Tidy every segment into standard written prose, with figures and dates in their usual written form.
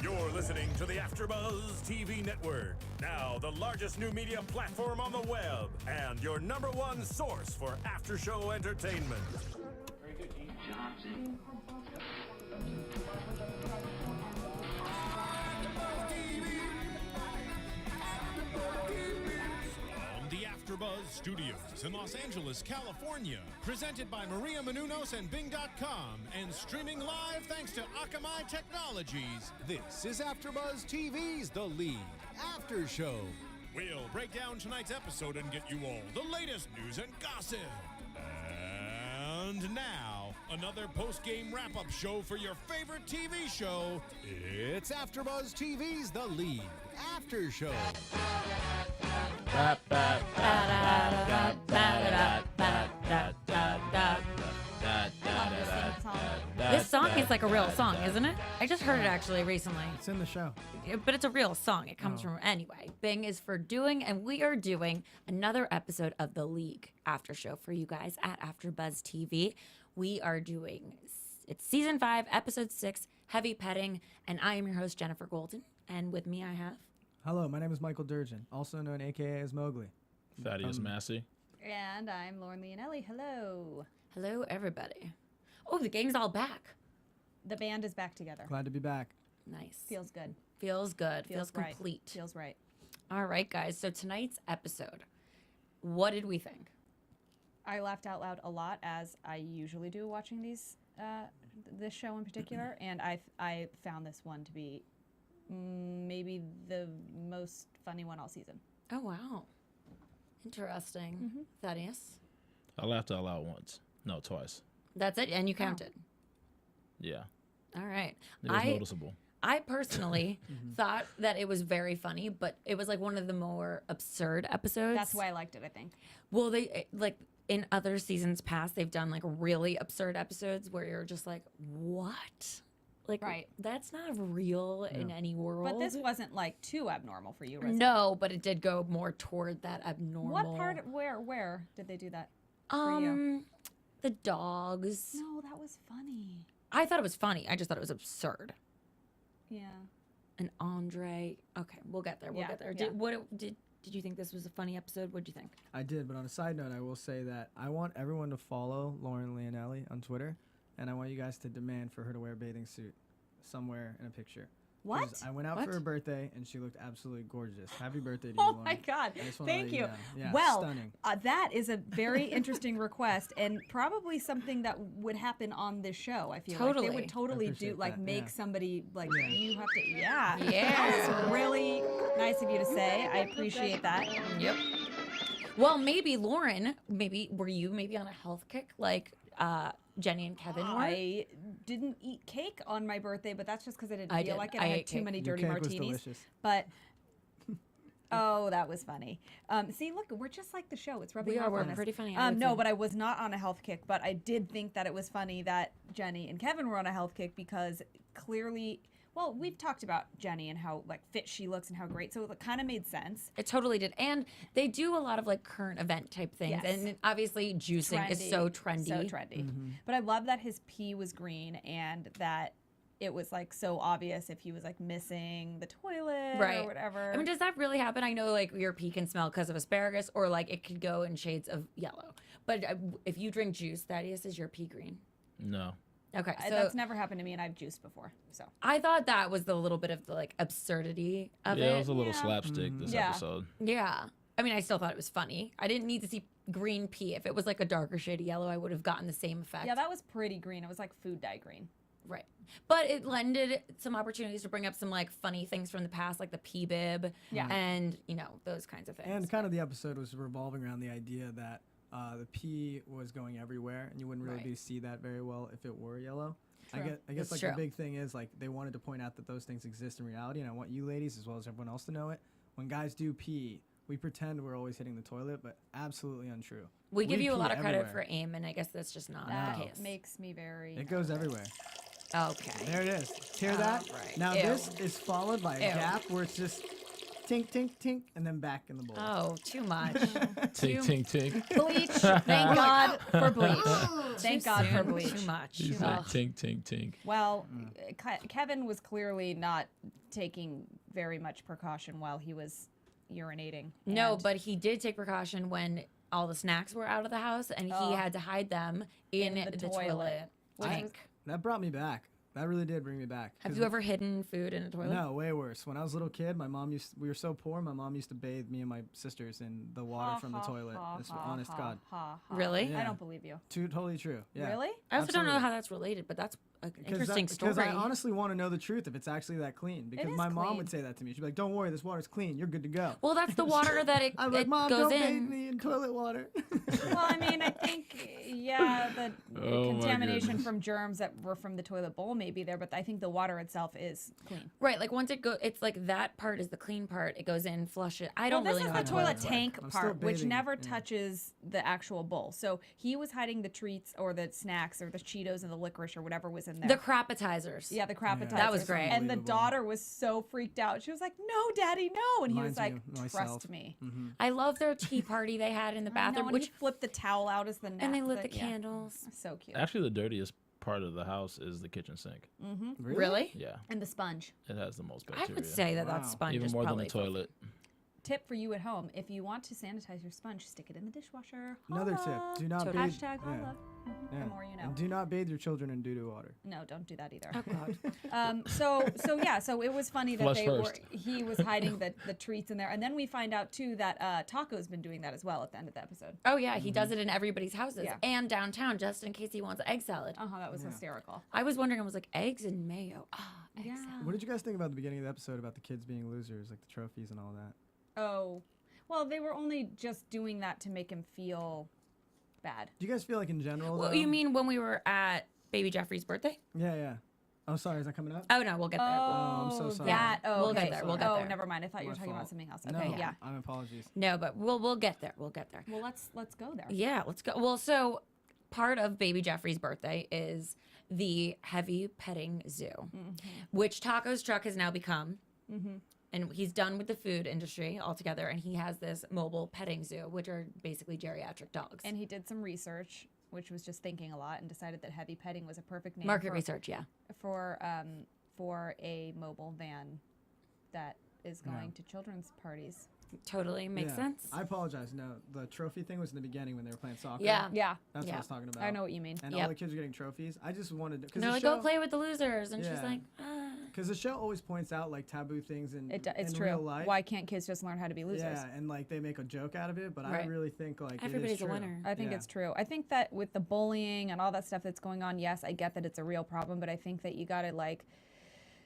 You're listening to the AFTERBUZZ TV network, now the largest new media platform on the web, and your #1 source for after-show entertainment. Very good, Keith Johnson. From the AFTERBUZZ Studios in Los Angeles, California, presented by Maria Menounos and Bing.com, and streaming live thanks to Akamai Technologies. This is AFTERBUZZ TV's The League After Show. We'll break down tonight's episode and get you all the latest news and gossip. And now, another post-game wrap-up show for your favorite TV show. It's AFTERBUZZ TV's The League After Show. This song is like a real song, isn't it? I just heard it actually recently. It's in the show. But it's a real song. It comes from anyway. Bing is for doing, and we are doing another episode of The League After Show for you guys at AFTERBUZZ TV. We are doing, it's season 5, episode 6, Heavy Petting, and I am your host, Jenifer Golden. And with me I have... Hello, my name is Michael Durjen, also known AKA as Mowgli. Thaddeus Massey. And I'm Lauren Leonelli. Hello. Hello, everybody. Oh, the gang's all back. The band is back together. Glad to be back. Nice. Feels good. Feels good. Feels right. complete. Feels right. All right, guys. So tonight's episode, what did we think? I laughed out loud a lot, as I usually do watching these, this show in particular, and I found this one to be maybe the most funny one all season. Oh, wow. Interesting. Thaddeus? I laughed out loud once. No, twice. That's it? And you counted? Yeah. All right. It was noticeable. I personally thought that it was very funny, but it was like one of the more absurd episodes. That's why I liked it, I think. Well, they, like, in other seasons past, they've done, like, really absurd episodes where you're just like, what? Like, Right. That's not real in any world. But this wasn't, like, too abnormal for you, was it? No, but it did go more toward that abnormal. What part, where did they do that for you? The dogs. No, that was funny. I thought it was funny. I just thought it was absurd. Yeah. And Andre. Okay, we'll get there. We'll get there. Yeah. Did you think this was a funny episode? What did you think? I did, but on a side note, I will say that I want everyone to follow Lauren Leonelli on Twitter, and I want you guys to demand for her to wear a bathing suit somewhere in a picture. What? 'Cause I went out What? for her birthday, and she looked absolutely gorgeous. Happy birthday to you, Oh Lauren. my God! I just wanna Thank let you. know. Yeah, Well, stunning. that is a very interesting request, and probably something that would happen on this show. I feel like Totally. they would totally I do appreciate like that, make yeah. somebody like Yeah. you have to. Yeah, Yeah. That is really nice of you to say. I appreciate that. Yep. Well, maybe Lauren. Maybe were you maybe on a health kick like Jenny and Kevin were? I didn't eat cake on my birthday, but that's just because I didn't I feel did. like it. I I had ate too cake. many Your dirty cake was martinis. delicious. But oh, that was funny. See, look, we're just like the show. It's rubbing We are. off We're on us. pretty funny, I would No, say. but I was not on a health kick. But I did think that it was funny that Jenny and Kevin were on a health kick because clearly, well, we've talked about Jenny and how like fit she looks and how great. So it kind of made sense. It totally did. And they do a lot of like current event type things. Yes. And obviously juicing is so trendy. So trendy. But I love that his pee was green and that it was like so obvious if he was like missing the toilet or whatever. I mean, does that really happen? I know like your pee can smell because of asparagus or like it could go in shades of yellow. But if you drink juice, Thaddeus, is your pee green? No. Okay, so That's never happened to me, and I've juiced before. So I thought that was the little bit of the like absurdity of Yeah, it. it was a little slapstick this Yeah. episode. Yeah. I mean, I still thought it was funny. I didn't need to see green pee. If it was like a darker shade of yellow, I would have gotten the same effect. yeah, that was pretty green. It was like food dye green. Right. But it lended some opportunities to bring up some like funny things from the past, like the pee bib. Yeah. And, you know, those kinds of things. And kind of the episode was revolving around the idea that the pee was going everywhere, and you wouldn't really Right. be able to see that very well if it were yellow. I True. guess That's like true. the big thing is like they wanted to point out that those things exist in reality, and I want you ladies as well as everyone else to know it. When guys do pee, we pretend we're always hitting the toilet, but absolutely untrue. we give you a pee lot of credit everywhere. for aim, and I guess that's just not That the case. makes me very. It goes everywhere. Okay. There it is. Hear that? Right. Now Ew. this is followed by a Ew. gap where it's just tink, tink, tink, and then back in the bowl. Oh, too much. Tink, tink, tink. Bleach. Thank God for bleach. Thank Too God for soon, bleach. Too much. He's like, tink, tink, tink. Well, Kevin was clearly not taking very much precaution while he was urinating. No, and but he did take precaution when all the snacks were out of the house, and he had to hide them in the toilet. Which That brought me back. That really did bring me back. Have 'Cause you ever hidden food in a toilet? No, way worse. When I was a little kid, we were so poor, my mom used to bathe me and my sisters in the water from the toilet. That's honest God. Really? Yeah. I don't believe you. Totally true. Yeah. Really? I also don't know Absolutely. how that's related, but that's an interesting story. Because I honestly want to know the truth if it's actually that clean. Because is my mom clean. would say that to me. She'd be like, "Don't worry, this water's clean. You're good to go." Well, that's the water that it, I'm like, it "Mom, goes don't bathe in. me in toilet water." Well, I mean, I think, yeah, the Oh my contamination goodness. from germs that were from the toilet bowl may be there, but I think the water itself is clean. Right, like once it goes, it's like that part is the clean part. It goes in, flush it. I don't Well, really this know is how the toilet toilets work. tank I'm still part, which bathing, never yeah. touches the actual bowl. So he was hiding the treats or the snacks or the Cheetos and the licorice or whatever was in there. The crapatizers. Yeah, the crapatizers. That was great. And the Unbelievable. daughter was so freaked out. She was like, "No, Daddy, no!" And he was Reminds me like, of "Trust myself. me." I love their tea party they had in the I know, bathroom, and which he flipped the towel out as the and they lit the yeah. candles. So cute. Actually, the dirtiest part of the house is the kitchen sink. Really? Yeah, And the sponge. it has the most I bacteria. would say that that Wow. sponge even is more than probably the toilet. Tip for you at home: if you want to sanitize your sponge, stick it in the dishwasher. Another Holla. tip: do not bathe. Hashtag holla. Yeah. The more you know. And do not bathe your children in doo-doo water. No, don't do that either. Oh God. So it was funny that Flush first. he was hiding the treats in there, and then we find out too that Taco's been doing that as well at the end of the episode. Oh yeah, he does it in everybody's houses Yeah. and downtown just in case he wants egg salad. That was hysterical. I was wondering, I was like, eggs and mayo. Ah, egg Yeah. salad. What did you guys think about the beginning of the episode about the kids being losers, like the trophies and all that? Oh, well, they were only just doing that to make him feel bad. Do you guys feel like in general? Well, though- you mean when we were at baby Jeffrey's birthday? Yeah, yeah. Oh, sorry. Is that coming up? Oh no, we'll get there. I'm so sorry. That. Oh, We'll okay. get there, we'll get oh, there. never mind. I thought you were My talking about fault. something else. No, Okay, yeah. I'm apologies. No, but we'll get there. We'll get there. Well, let's go there. Yeah, let's go. Well, so part of baby Jeffrey's birthday is the heavy petting zoo, which Taco's truck has now become. And he's done with the food industry altogether, and he has this mobile petting zoo, which are basically geriatric dogs. And he did some research, which was just thinking a lot, and decided that heavy petting was a perfect name Market for, research, yeah. for a mobile van that is going to children's parties. Totally makes Yeah. sense. I apologize. No, the trophy thing was in the beginning when they were playing soccer. Yeah. Yeah, That's Yeah. what I was talking about. I know what you mean. And Yep. all the kids were getting trophies. I just wanted to. And they're like, go play with the losers. And she's Yeah. like, ah. Because the show always points out like taboo things in, It's in true. real life. Why can't kids just learn how to be losers? Yeah, and like they make a joke out of it, but I Right. really think like Everybody's it is a true. winner. I think Yeah. it's true. I think that with the bullying and all that stuff that's going on, yes, I get that it's a real problem, but I think that you got to like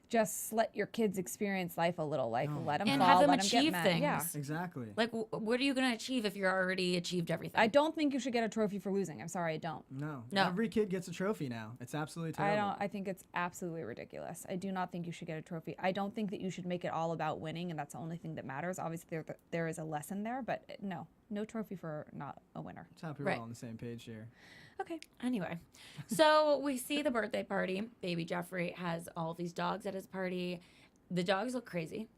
just let your kids experience life a little, like let them And fall, have them let them get achieve mad. things. Yeah. Exactly. Like, what are you going to achieve if you're already achieved everything? I don't think you should get a trophy for losing. I'm sorry, I don't. No. No. Every kid gets a trophy now. It's absolutely terrible. I don't. I think it's absolutely ridiculous. I do not think you should get a trophy. I don't think that you should make it all about winning, and that's the only thing that matters. Obviously, there is a lesson there, but no trophy for not a winner. It's happy Right. we're all on the same page here. Okay. Anyway, so we see the birthday party. Baby Jeffrey has all these dogs at his party. The dogs look crazy.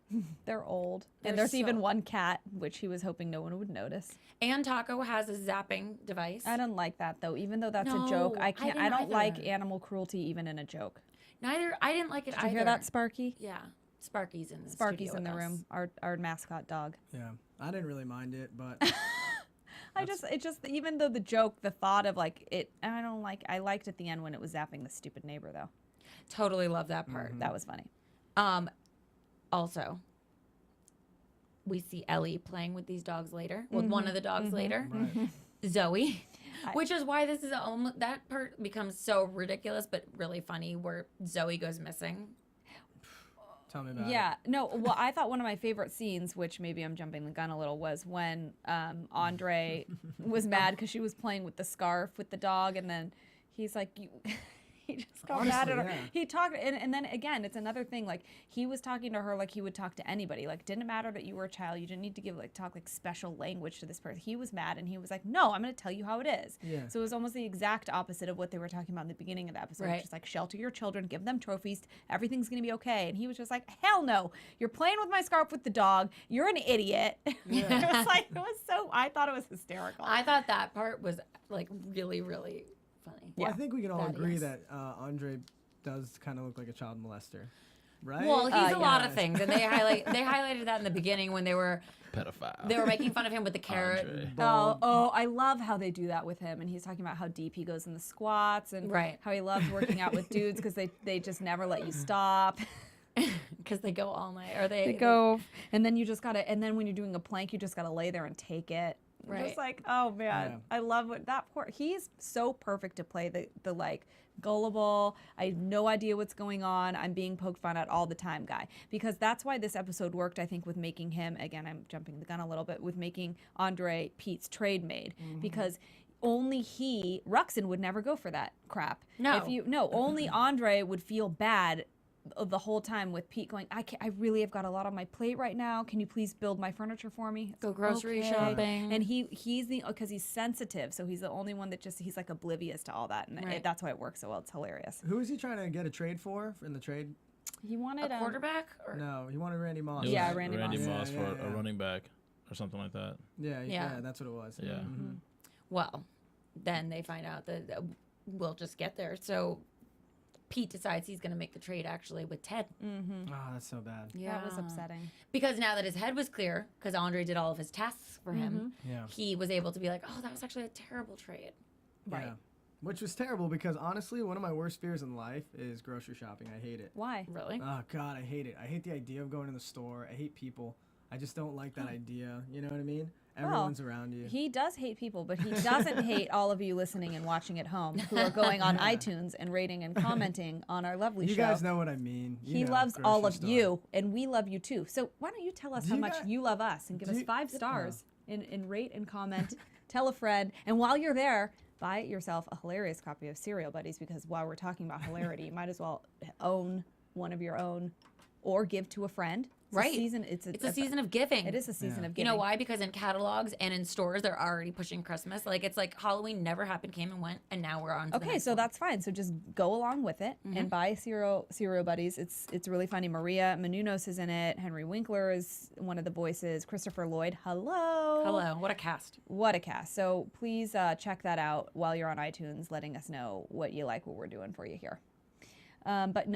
They're old, They're and there's so- even one cat, which he was hoping no one would notice. And Taco has a zapping device. I don't like that though, even though that's No, a joke. I I can't. I, didn't don't like either. animal cruelty even in a joke. I didn't like it Did either. you hear that, Sparky? Yeah. Sparky's in the Sparky's studio in the with us. room. Our mascot dog. Yeah. I didn't really mind it, but It just even though the joke, the thought of like it, I liked at the end when it was zapping the stupid neighbor though. Totally love that part. That was funny. Also, we see Ellie playing with these dogs later, with one of the dogs later, right. Zoe, which is why this is almost, that part becomes so ridiculous, but really funny where Zoe goes missing. Tell me about Yeah, no. Well, I thought one of my favorite scenes, which maybe I'm jumping the gun a little, was when Andre was mad because she was playing with the scarf with the dog, and then he's like, he just got Honestly, mad at her. yeah. He talked, and then again, it's another thing. Like he was talking to her like he would talk to anybody. Like didn't matter that you were a child. You didn't need to talk special language to this person. He was mad, and he was like, "No, I'm going to tell you how it is." Yeah. So it was almost the exact opposite of what they were talking about in the beginning of the episode. Right. Just like shelter your children, give them trophies. Everything's going to be okay. And he was just like, "Hell no! You're playing with my scarf with the dog. You're an idiot." It was like I thought it was hysterical. I thought that part was like really, really funny. Well, I think we can all That agree is. that Andre does kind of look like a child molester, right? Well, he's a lot yeah. of things, and they highlighted that in the beginning when they were Pedophile. making fun of him with the carrot. Andre. Oh, I love how they do that with him. And he's talking about how deep he goes in the squats and Right. how he loves working out with dudes because they just never let you stop. Because they go all night, or They go, and then you just gotta, and then when you're doing a plank, you just gotta lay there and take it. Right. Just like, oh man, Yeah. I love what that poor. He's so perfect to play the like gullible. I have no idea what's going on. I'm being poked fun at all the time guy, because that's why this episode worked. I think with making him, again, I'm jumping the gun a little bit, with making Andre Pete's trade maid, because only Ruxin would never go for that crap. No. Only Andre would feel bad the whole time with Pete going, I really have got a lot on my plate right now. Can you please build my furniture for me? It's Go like, grocery okay. shopping. And he's because he's sensitive, so he's the only one that he's like oblivious to all that, and Right. that's why it works so well. It's hilarious. Who is he trying to get a trade for in the trade? He wanted a quarterback? Or? No, he wanted Randy Moss. It was Yeah, Randy Moss Moss. for Yeah, a yeah. running back or something like that. Yeah, Yeah. yeah, that's what it was. Yeah. Mhm. Well, then they find out that we'll just get there. So Pete decides he's going to make the trade actually with Ted. Oh, that's so bad. That was upsetting. Because now that his head was clear, because Andre did all of his tasks for him, Yeah. he was able to be like, oh, that was actually a terrible trade. Yeah. Which was terrible because honestly, one of my worst fears in life is grocery shopping. I hate it. Why? Really? Oh God, I hate it. I hate the idea of going to the store. I hate people. I just don't like that idea. You know what I mean? Everyone's around you. He does hate people, but he doesn't hate all of you listening and watching at home who are going on iTunes and rating and commenting on our lovely You show. guys know what I mean. You He know, loves all grocery of store. you, and we love you too. So why don't you tell us Do how you much guys- you love us and give do us you- 5 stars and rate and comment. Tell a friend. And while you're there, buy yourself a hilarious copy of Serial Buddies, because while we're talking about hilarity, you might as well own one of your own or give to a friend. It's Right. A season, it's a season of giving. It is a season of You giving. know why? Because in catalogs and in stores, they're already pushing Christmas. Like, it's like Halloween never happened, came and went, and now we're on to the Okay, next so one. that's fine. So just go along with it and buy Serial Buddies. It's really funny. Maria Menounos is in it. Henry Winkler is one of the voices. Christopher Lloyd. Hello. Hello. What a cast. What a cast. So please check that out while you're on iTunes, letting us know what you like, what we're doing for you here. But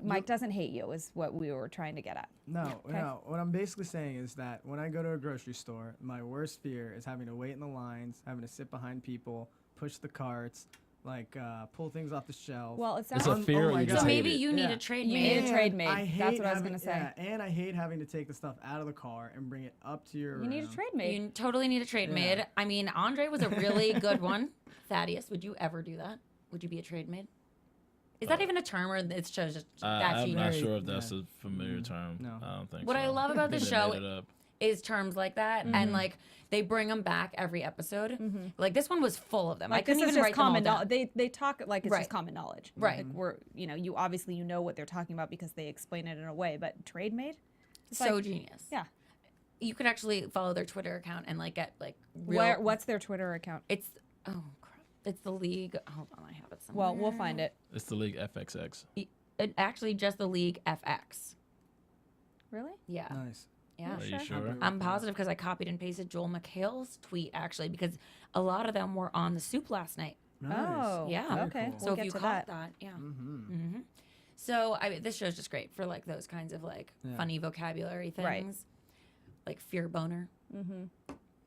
Mike doesn't hate you is what we were trying to get at. No, no. What I'm basically saying is that when I go to a grocery store, my worst fear is having to wait in the lines, having to sit behind people, push the carts, like pull things off the shelf. Well, it It's sounds a Oh fear. my you God. just So hate maybe it. you need Yeah. a trade You made. need a trade made. I hate That's what I was having- gonna say. Yeah, and I hate having to take the stuff out of the car and bring it up to your you need a room. trade made. You totally need a trade made. I mean, Andre was a really good one. Thaddeus, would you ever do that? Would you be a trade made? Is that even a term, or it's just that I'm you not know? sure if that's a familiar term. No. I don't think What so. I love about I the think they show made it up. is terms like that, and like they bring them back every episode. Like this one was full of them. I Like this couldn't is even just write them all common down. knowledge. They talk like it's Right. just common knowledge. Right. Like we're you obviously you know what they're talking about because they explain it in a way. But trade made. It's So like, genius. yeah. You could actually follow their Twitter account and like get like real. What's their Twitter account? It's crap. It's the League. Hold on, I have it somewhere. Well, we'll find it. It's the League FXX. Actually just the League FX. Really? Yeah. Nice. Yeah. Are you sure? I'm positive because I copied and pasted Joel McHale's tweet actually because a lot of them were on the soup last night. Nice. Oh, Yeah. Very okay. cool. So We'll if get you to caught that. yeah. Mm-hmm. So I mean, this show's just great for like those kinds of like Yeah. funny vocabulary things, Right. like fear boner.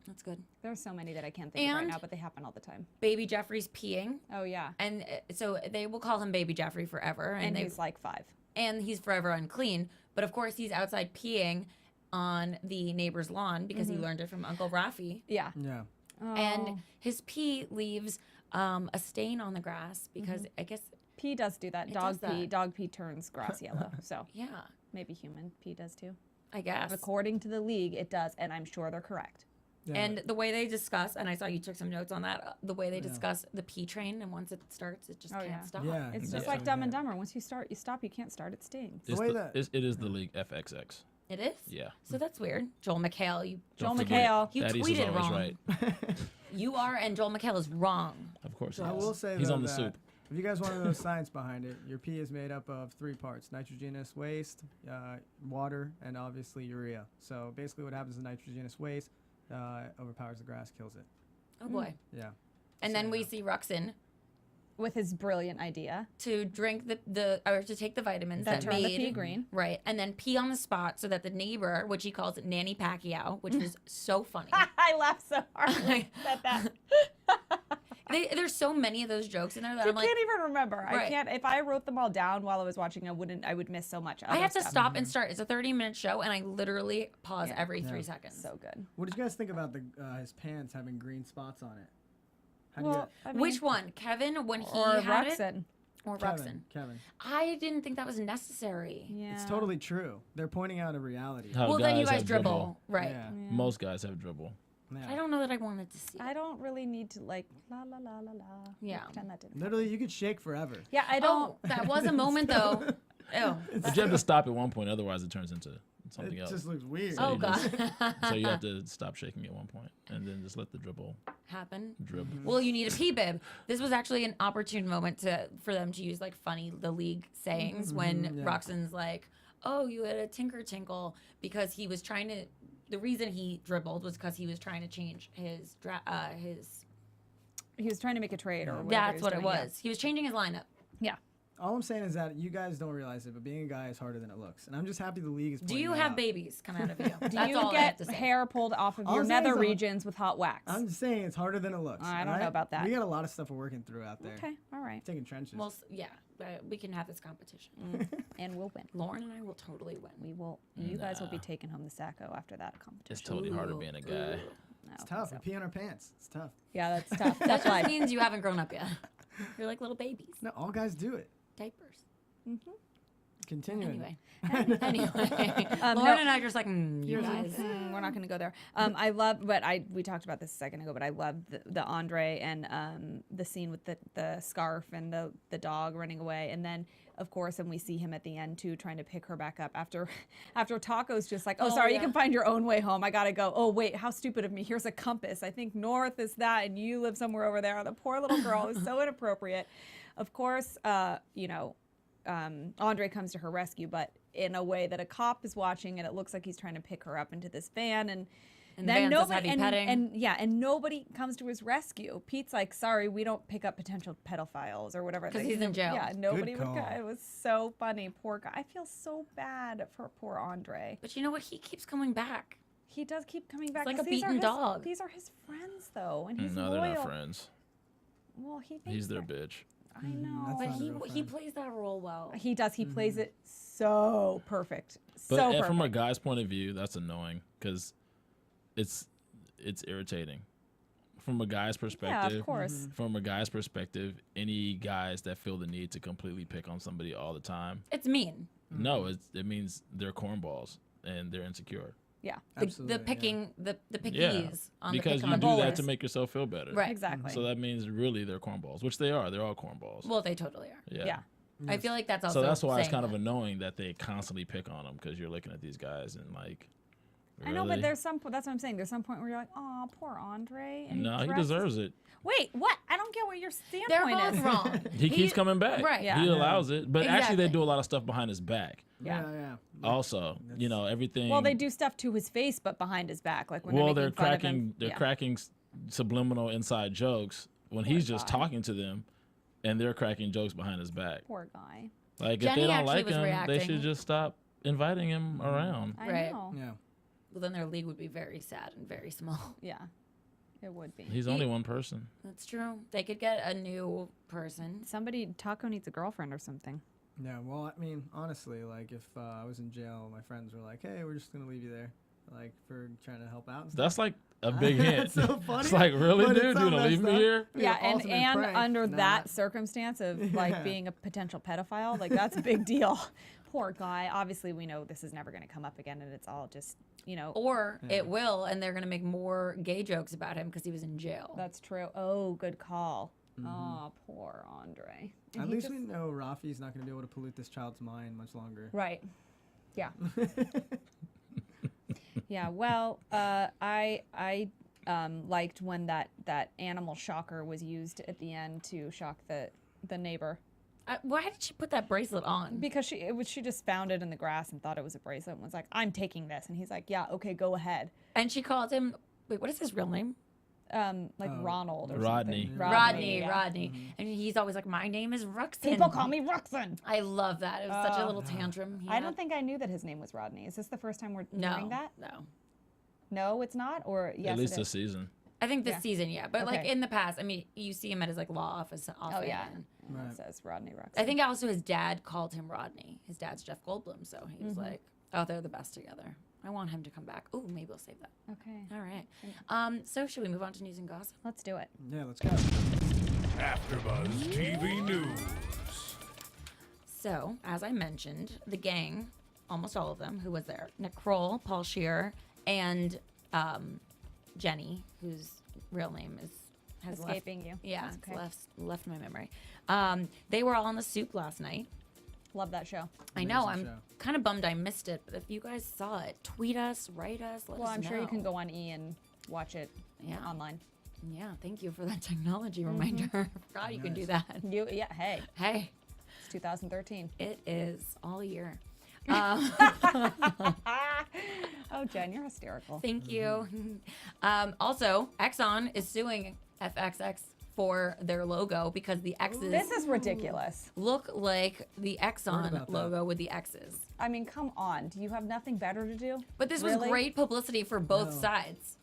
That's good. There's so many that I can't think of right And- now, but they happen all the time. Baby Jeffrey's peeing, Oh yeah. and so they will call him Baby Jeffrey forever, And they, he's like 5. and he's forever unclean. But of course, he's outside peeing on the neighbor's lawn because he learned it from Uncle Rafi. Yeah. Yeah. And his pee leaves a stain on the grass because I guess Pee does do that. It Dog does pee. that. Dog pee turns grass yellow. So yeah, maybe human pee does too. I guess. According to the league, it does, and I'm sure they're correct. And the way they discuss, and I saw you took some notes on that, the way they discuss the P train, and once it starts, it just can't stop. Yeah, It's just yeah. like Dumb and Dumber. Once you start, you stop. You can't start. It stings. The way that- It is the League FXX. It is? Yeah. So that's weird. Joel McHale, you Joel Don't forget, McHale. You Thaddeus tweeted is always wrong. right. You are, and Joel McHale is wrong. Of course he I is. will say He's though on the that soup. if you guys want to know the science behind it, your pee is made up of 3 parts: nitrogenous waste, water, and obviously urea. So basically, what happens is nitrogenous waste overpowers the grass, kills it. Oh boy. Yeah. And then we see Ruxin With his brilliant idea to drink or to take the vitamins that that turned the made pea green. right, and then pee on the spot so that the neighbor, which he calls Nanny Pacquiao, which was so funny. I laughed so hard when he said that. There's so many of those jokes in there that I I'm like, can't even remember. I Right. can't. If I wrote them all down while I was watching, I would miss so much. I other have to stuff. stop and start. It's a 30-minute show, and I literally pause every 3 seconds. So good. What did you guys think about his pants having green spots on it? How do you Well, I mean, Which one, Kevin, when he or had it, Ruxin. or Kevin, Ruxin? Kevin. I didn't think that was necessary. Yeah. It's totally true. They're pointing out a reality. How Well, then you guys have dribble, right? Yeah. Most guys have dribble. Yeah. I don't know that I wanted to see. I don't really need to like la la la la la. Yeah. Pretend that didn't. Literally, you could shake forever. Yeah, I don't. Oh, that was a moment though. Ew. But you have to stop at one point, otherwise it turns into something It else. just looks weird. Oh you just- god. So you have to stop shaking at one point, and then just let the dribble Happen. dribble. Well, you need a pee bib. This was actually an opportune moment for them to use like funny the league sayings when yeah. Roxanne's like, "Oh, you had a tinker tinkle," because he was trying to. The reason he dribbled was because he was trying to change his He was trying to make a trade or whatever. That's he what it doing, yeah. was. He was changing his lineup. Yeah. All I'm saying is that you guys don't realize it, but being a guy is harder than it looks. And I'm just happy the league is Do pointing you that have out. babies come out of you? Do That's you all I have to get say. hair pulled off of All your I'm saying nether is regions with hot wax? I'm just saying it's harder than it looks. I don't alright? know about that. We got a lot of stuff we're working through out there. Okay, all right. Taking trenches. Well, yeah, we can have this competition. And we'll win. Lauren and I will totally win. We will. You guys will be taking home the Sacco after that competition. It's totally harder being a guy. No, it's tough. so- We pee on our pants. It's tough. Yeah, that's tough. That That's just why. means you haven't grown up yet. You're like little babies. No, all guys do it. Diapers. Continuing. Anyway. Lauren no. and I are just like, you guys. We're not going to go there. I love, but we talked about this a second ago, but I love the Andre and the scene with the scarf and the dog running away. And then, of course, and we see him at the end, too, trying to pick her back up after Taco's just like, oh, sorry, you yeah. can find your own way home. I got to go. Oh, wait, how stupid of me. Here's a compass. I think north is that, and you live somewhere over there. The poor little girl is so inappropriate. Of course, Andre comes to her rescue, but in a way that a cop is watching, and it looks like he's trying to pick her up into this van, and the then van says nobody heavy petting. and nobody comes to his rescue. Pete's like, sorry, we don't pick up potential pedophiles or whatever. 'Cause They- he's in jail. Yeah, nobody would. call. It was so funny. Poor guy. I feel so bad for poor Andre. But you know what? He keeps coming back. He does keep coming back. like 'cause a these are beaten his- dog. These are his friends, though, and he's No, loyal. they're not friends. Well, he thinks He's their they're- bitch. I know. that's But not a real he friend. plays that role well. He does. He plays it so perfect. But So perfect. from a guy's point of view, that's annoying because it's irritating. From a guy's yeah, perspective, of course. from a guy's perspective, any guys that feel the need to completely pick on somebody all the time, It's mean. no, it means they're cornballs and they're insecure. Yeah, The picking, the pickies Yeah, on because the you pick do on. that to Bowlers. make yourself feel better. Right. exactly. So that means really they're cornballs, which they are. They're all cornballs. Well, they totally are. yeah. I feel like that's also So that's why it's saying kind of that. annoying that they constantly pick on them because you're looking at these guys and like. I know, but really? there's some. That's what I'm saying. There's some point where you're like, "Oh, poor Andre." And No, he dresses- deserves it. Wait, what? I don't get what your They're standpoint both is. wrong. He keeps coming back. Right. Yeah. He Yeah. allows it, but actually they Exactly. do a lot of stuff behind his back. Yeah. Also, everything. Well, they do stuff to his face, but behind his back, like when Well, they're they're making fun of cracking. him. They're Yeah. cracking subliminal inside jokes when he's just guy. talking to them, and they're cracking jokes behind his back. Poor guy. Like if Jenny they don't actually like was him, they reacting. should just stop inviting him around. I Right. know. Yeah. Well, then their league would be very sad and very small. Yeah, it would be. He's only one person. That's true. They could get a new person. Taco needs a girlfriend or something. Yeah. Well, I mean, honestly, like if I was in jail, my friends were like, "Hey, we're just gonna leave you there, like for trying to help out." And stuff. That's like a big hint. It's so funny. It's like, really, but it's dude? so You gonna leave messed me up. here? It'd be Yeah, an ultimate and prank. under Nah. that circumstance of like Yeah. being a potential pedophile, like that's a big deal. Poor guy. Obviously, we know this is never going to come up again, and it's all just, Or it will, and they're going to make more gay jokes about him because he was in jail. That's true. Oh, good call. Oh, poor Andre. And At he least just- we know Rafi's not going to be able to pollute this child's mind much longer. Right. Yeah. Yeah. Well, I liked when that animal shocker was used at the end to shock the neighbor. Why did she put that bracelet on? Because she just found it in the grass and thought it was a bracelet and was like, I'm taking this. And he's like, yeah, okay, go ahead. And she called him, wait, what is his real name? Ronald or Rodney. something. Rodney. yeah. Rodney. And he's always like, my name is Ruxin. People call me Ruxin. I love that. It was such a little tantrum. I don't think I knew that his name was Rodney. Is this the first time we're hearing that? No. No, it's not? Or yes, At least it this is? season. I think this Yeah. season, yeah. But like Okay. in the past, I mean, you see him at his like law office often. Oh, yeah. Right. It says Rodney Ruxin. I think also his dad called him Rodney. His dad's Jeff Goldblum, so he was like, "Oh, they're the best together. I want him to come back." Ooh, maybe we'll save that. Okay. All right. So should we move on to news and gossip? Let's do it. Yeah, let's go. AfterBuzz TV News. So, as I mentioned, the gang, almost all of them, who was there, Nick Kroll, Paul Scheer, and Jenny, whose real name has Escaping you. Yeah, That's it's okay. left my memory. They were all on the soup last night. Love that show. I know. Amazing I'm show. kind of bummed I missed it, but if you guys saw it, tweet us, write us, let Well, us I'm know. sure you can go on E and watch it online. Yeah, thank you for that technology reminder. I forgot you can do Nice. that. Hey, Hey, it's 2013. it is all year. Oh, Jen, you're hysterical. Thank you. Also, Exxon is suing FXX for their logo because the X's This is ridiculous. look like the Heard Exxon about that. logo with the X's. I mean, come on. Do you have nothing better to do? But this was Really? great publicity for both No. sides.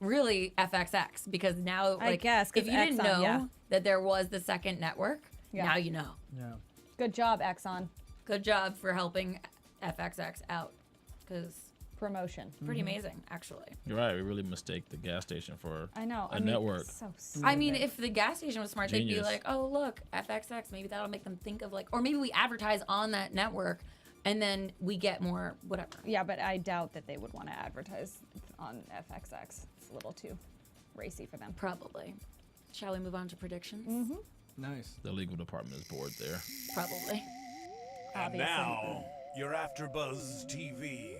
Really, FXX, because now, I like, guess, 'cause if you didn't Exxon, know yeah. that there was the second network, Yeah. now you know. Yeah. Good job, Exxon. Good job for helping FXX out, because Promotion. pretty amazing, actually. You're right. We really mistake the gas station for I know. a network. So I mean, stupid. if the gas station was smart, they'd be Genius. like, oh, look, FXX, maybe that'll make them think of like, or maybe we advertise on that network and then we get more, whatever. Yeah, but I doubt that they would want to advertise on FXX. It's a little too racy for them. Probably. Shall we move on to predictions? Mm-hmm. Nice. The legal department is bored there. Probably. And Obviously. now, your AfterBuzz TV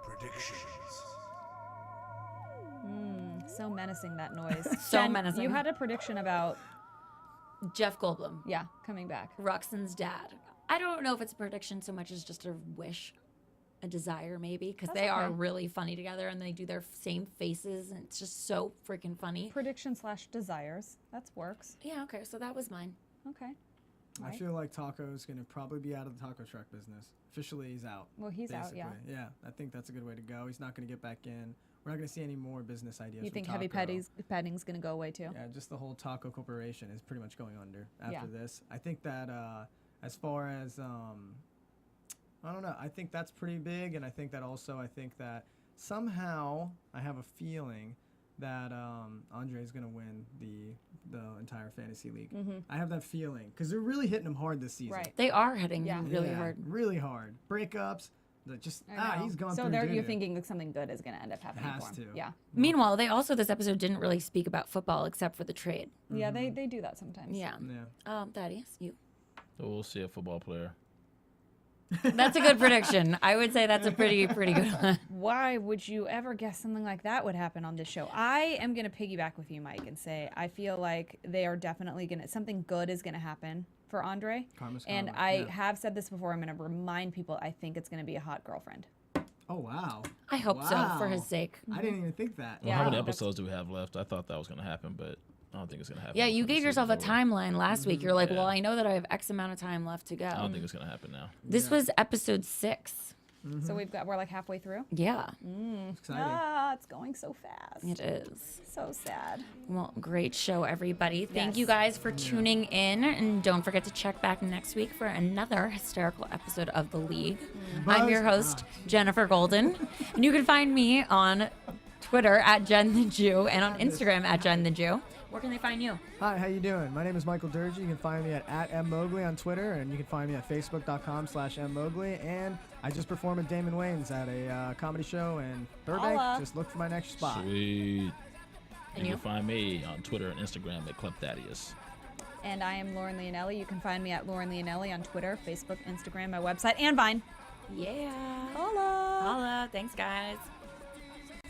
predictions. So menacing, that noise. So Jen, menacing. You had a prediction about, Jeff Goldblum, yeah, coming back. Ruxin's dad. I don't know if it's a prediction so much as just a wish, a desire maybe, because That's they are okay. really funny together and they do their same faces and it's just so freaking funny. Prediction / desires. That works. Yeah, okay, so that was mine. Okay. I Right. feel like Taco's going to probably be out of the taco truck business. Officially, he's out. Well, he's out, yeah. Yeah, I think that's a good way to go. He's not going to get back in. We're not going to see any more business ideas. You from think heavy Taco. petting's going to go away too? Yeah, just the whole Taco Corporation is pretty much going under after Yeah. this. I think that as far as I don't know, I think that's pretty big, and I think that somehow I have a feeling that Andre is going to win the entire fantasy league. I have that feeling because they're really hitting him hard this season. Right. They are hitting Yeah. him really Yeah, hard. really hard. Breakups. Just I know. he's gone So through. there, doo-doo. you're thinking that something good is going to end up happening Has for him. to. Yeah. Meanwhile, they also, this episode didn't really speak about football except for the trade. Yeah, they do that sometimes. Yeah. Yeah. Thaddeus, you. So we'll see a football player. That's a good prediction. I would say that's a pretty good one. Why would you ever guess something like that would happen on this show? I am going to piggyback with you, Mike, and say I feel like they are definitely going to, something good is going to happen for Andre. Karma's And karma, I yeah. have said this before. I'm going to remind people I think it's going to be a hot girlfriend. Oh wow. I hope so, for his Wow. sake. I didn't even think that. Well, Yeah, how many that's- episodes do we have left? I thought that was going to happen, but I don't think it's going to happen. Yeah, you before the gave yourself a season's over. timeline last week. You're like, Yeah. well, I know that I have X amount of time left to I go. don't think it's going to happen now. This was episode 6. So we're like halfway through. Yeah, It's exciting. It's going so fast. it is. So sad. Well, great show, everybody. Thank Yes. you guys for tuning in. And don't forget to check back next week for another hysterical episode of The League. I'm your host, Jenifer Golden. And you can find me on Twitter at Jen the Jew and on Instagram at Jen the Jew. Where can they find you? Hi, how you doing? My name is Michael Durjen. You can find me at @mmowgli on Twitter, and you can find me at facebook.com/mmowgli. And I just performed at Damon Wayans at a comedy show in Burbank. Holla. Just look for my next spot. Sweet. And You you? can find me on Twitter and Instagram at Thaddeus. And I am Lauren Leonelli. You can find me at Lauren Leonelli on Twitter, Facebook, Instagram, my website, and Vine. Yeah. Holla! Holla. Thanks, guys.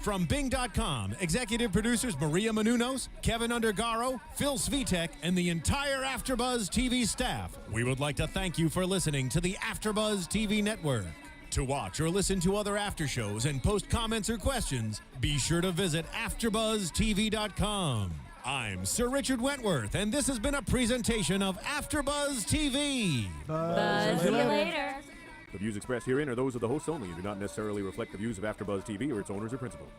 From Bing.com, executive producers Maria Menounos, Kevin Undergaro, Phil Svitek, and the entire AfterBuzz TV staff, we would like to thank you for listening to the AfterBuzz TV network. To watch or listen to other after shows and post comments or questions, be sure to visit AfterBuzzTV.com. I'm Sir Richard Wentworth, and this has been a presentation of AfterBuzz TV. Buzz you later. The views expressed herein are those of the hosts only and do not necessarily reflect the views of AfterBuzz TV or its owners or principals.